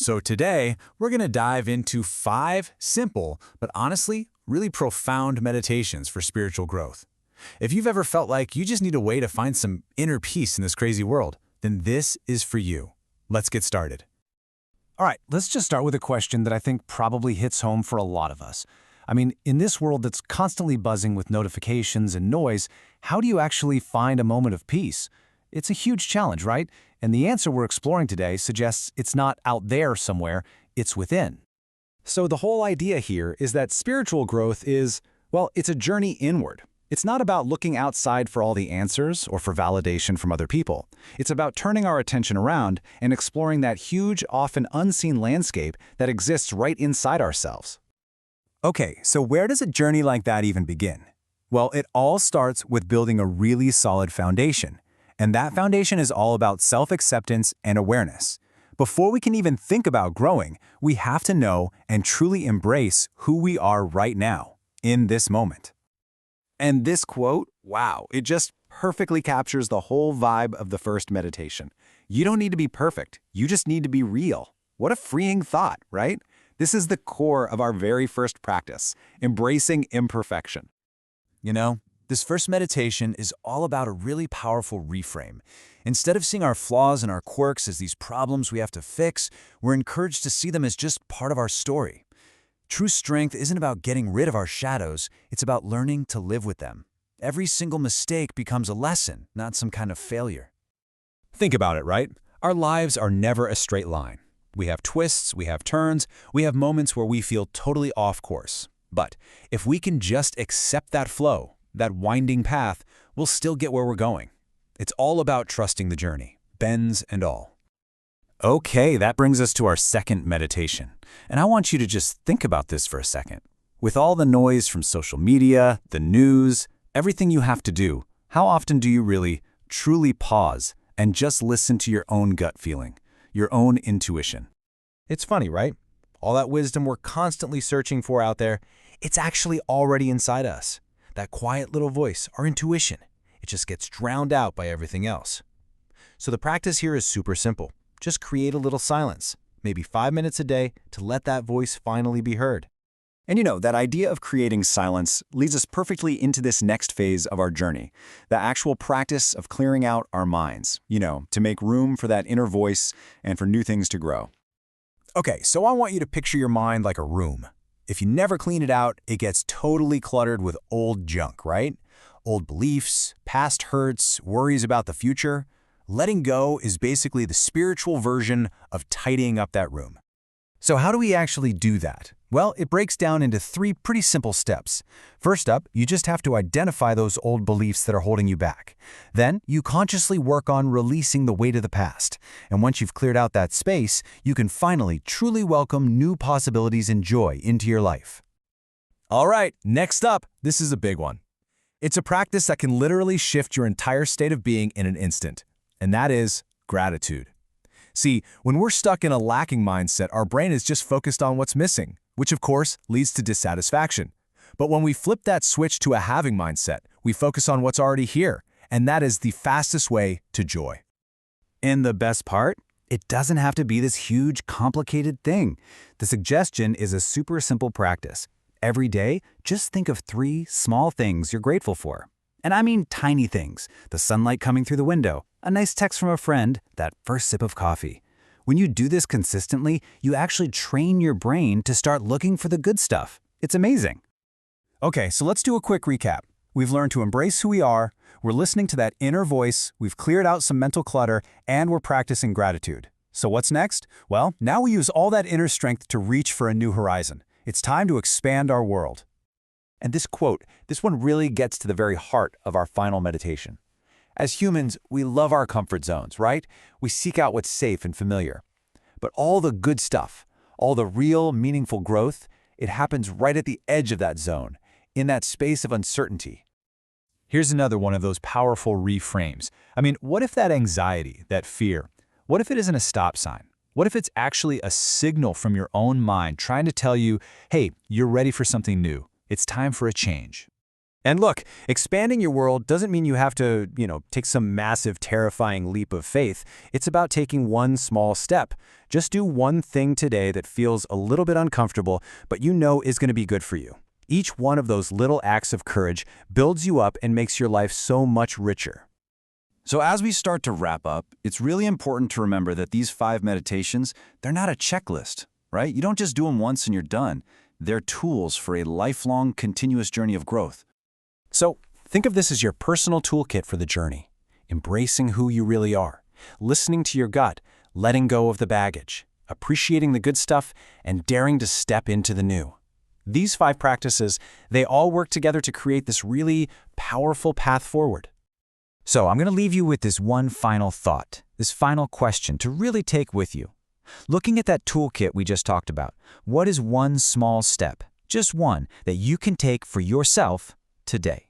So today, we're going to dive into 5 simple, but honestly, really profound meditations for spiritual growth. If you've ever felt like you just need a way to find some inner peace in this crazy world, then this is for you. Let's get started. All right, let's just start with a question that I think probably hits home for a lot of us. I mean, in this world that's constantly buzzing with notifications and noise, how do you actually find a moment of peace? It's a huge challenge, right? And the answer we're exploring today suggests it's not out there somewhere, it's within. So the whole idea here is that spiritual growth is, well, it's a journey inward. It's not about looking outside for all the answers or for validation from other people. It's about turning our attention around and exploring that huge, often unseen landscape that exists right inside ourselves. Okay, so where does a journey like that even begin? Well, it all starts with building a really solid foundation. And that foundation is all about self-acceptance and awareness. Before we can even think about growing, we have to know and truly embrace who we are right now, in this moment. And this quote, wow, it just perfectly captures the whole vibe of the first meditation. You don't need to be perfect. You just need to be real. What a freeing thought, right? This is the core of our very first practice, embracing imperfection. You know, this first meditation is all about a really powerful reframe. Instead of seeing our flaws and our quirks as these problems we have to fix, we're encouraged to see them as just part of our story. True strength isn't about getting rid of our shadows, it's about learning to live with them. Every single mistake becomes a lesson, not some kind of failure. Think about it, right? Our lives are never a straight line. We have twists, we have turns, we have moments where we feel totally off course. But if we can just accept that flow, that winding path, we'll still get where we're going. It's all about trusting the journey, bends and all. Okay, that brings us to our second meditation. And I want you to just think about this for a second. With all the noise from social media, the news, everything you have to do, how often do you really, truly pause and just listen to your own gut feeling, your own intuition? It's funny, right? All that wisdom we're constantly searching for out there, it's actually already inside us. That quiet little voice, our intuition, it just gets drowned out by everything else. So the practice here is super simple. Just create a little silence, maybe 5 minutes a day, to let that voice finally be heard. And you know, that idea of creating silence leads us perfectly into this next phase of our journey, the actual practice of clearing out our minds, to make room for that inner voice and for new things to grow. Okay, so I want you to picture your mind like a room. If you never clean it out, it gets totally cluttered with old junk, right? Old beliefs, past hurts, worries about the future. Letting go is basically the spiritual version of tidying up that room. So how do we actually do that? Well, it breaks down into 3 pretty simple steps. First up, you just have to identify those old beliefs that are holding you back. Then, you consciously work on releasing the weight of the past. And once you've cleared out that space, you can finally truly welcome new possibilities and joy into your life. All right, next up, this is a big one. It's a practice that can literally shift your entire state of being in an instant. And that is gratitude. See, when we're stuck in a lacking mindset, our brain is just focused on what's missing, which of course leads to dissatisfaction. But when we flip that switch to a having mindset, we focus on what's already here, and that is the fastest way to joy. And the best part? It doesn't have to be this huge, complicated thing. The suggestion is a super simple practice. Every day, just think of 3 small things you're grateful for. And I mean tiny things, the sunlight coming through the window, a nice text from a friend, that first sip of coffee. When you do this consistently, you actually train your brain to start looking for the good stuff. It's amazing. Okay, so let's do a quick recap. We've learned to embrace who we are, we're listening to that inner voice, we've cleared out some mental clutter, and we're practicing gratitude. So what's next? Well, now we use all that inner strength to reach for a new horizon. It's time to expand our world. And this quote, this one really gets to the very heart of our final meditation. As humans, we love our comfort zones, right? We seek out what's safe and familiar. But all the good stuff, all the real, meaningful growth, it happens right at the edge of that zone, in that space of uncertainty. Here's another one of those powerful reframes. I mean, what if that anxiety, that fear, what if it isn't a stop sign? What if it's actually a signal from your own mind trying to tell you, hey, you're ready for something new. It's time for a change. And look, expanding your world doesn't mean you have to, take some massive, terrifying leap of faith. It's about taking one small step. Just do one thing today that feels a little bit uncomfortable, but you know is going to be good for you. Each one of those little acts of courage builds you up and makes your life so much richer. So as we start to wrap up, it's really important to remember that these 5 meditations, they're not a checklist, right? You don't just do them once and you're done. They're tools for a lifelong, continuous journey of growth. So think of this as your personal toolkit for the journey, embracing who you really are, listening to your gut, letting go of the baggage, appreciating the good stuff, and daring to step into the new. These 5 practices, they all work together to create this really powerful path forward. So I'm going to leave you with this one final thought, this final question to really take with you. Looking at that toolkit we just talked about, what is one small step, just one, that you can take for yourself today?